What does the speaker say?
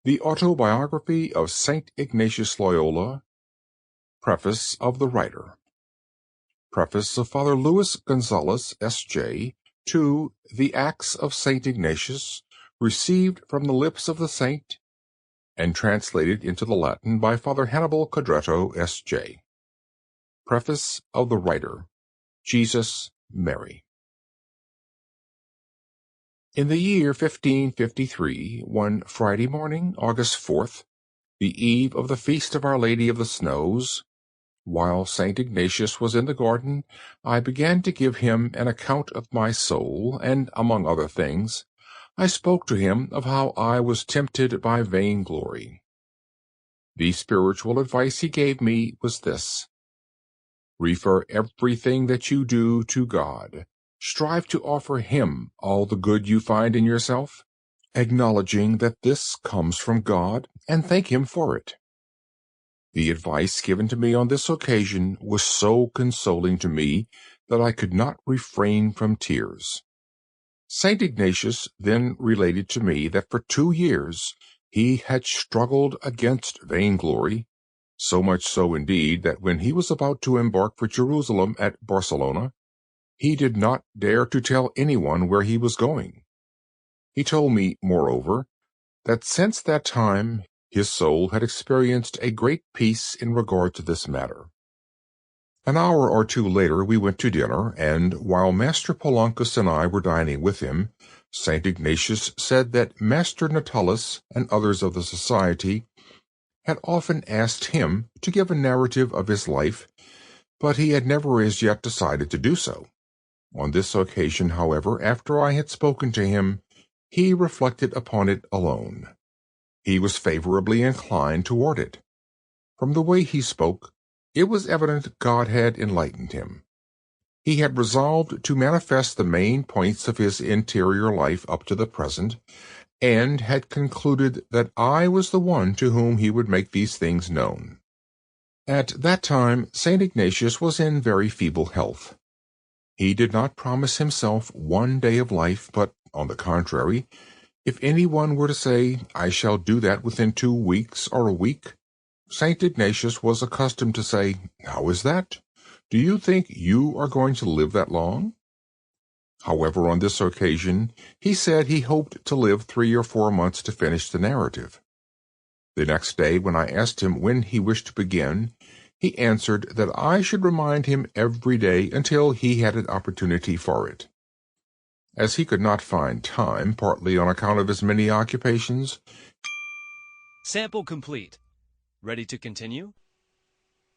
The Autobiography of St. Ignatius Loyola. Preface of the writer. Preface of Father Luis Gonzalez, S.J., to The Acts of St. Ignatius, received from the lips of the saint, and translated into the Latin by Father Hannibal Codretto, S.J. Preface of the writer. Jesus, Mary. In the year 1553, one Friday morning, August 4th, the eve of the feast of Our Lady of the Snows, while St. Ignatius was in the garden, I began to give him an account of my soul, and, among other things, I spoke to him of how I was tempted by vainglory. The spiritual advice he gave me was this: refer everything that you do to God. Strive to offer Him all the good you find in yourself, acknowledging that this comes from God, and thank Him for it. The advice given to me on this occasion was so consoling to me that I could not refrain from tears. St. Ignatius then related to me that for 2 years he had struggled against vainglory, so much so indeed that when he was about to embark for Jerusalem at Barcelona, he did not dare to tell anyone where he was going. He told me, moreover, that since that time his soul had experienced a great peace in regard to this matter. An hour or two later we went to dinner, and while Master Polancus and I were dining with him, St. Ignatius said that Master Natalis and others of the society had often asked him to give a narrative of his life, but he had never as yet decided to do so. On this occasion, however, after I had spoken to him, he reflected upon it alone. He was favorably inclined toward it. From the way he spoke, it was evident God had enlightened him. He had resolved to manifest the main points of his interior life up to the present, and had concluded that I was the one to whom he would make these things known. At that time, St. Ignatius was in very feeble health. He did not promise himself 1 day of life, but, on the contrary, if anyone were to say, "I shall do that within 2 weeks or a week," St. Ignatius was accustomed to say, "How is that? Do you think you are going to live that long?" However, on this occasion, he said he hoped to live 3 or 4 months to finish the narrative. The next day, when I asked him when he wished to begin, he answered that I should remind him every day until he had an opportunity for it. As he could not find time, partly on account of his many occupations. Sample complete. Ready to continue?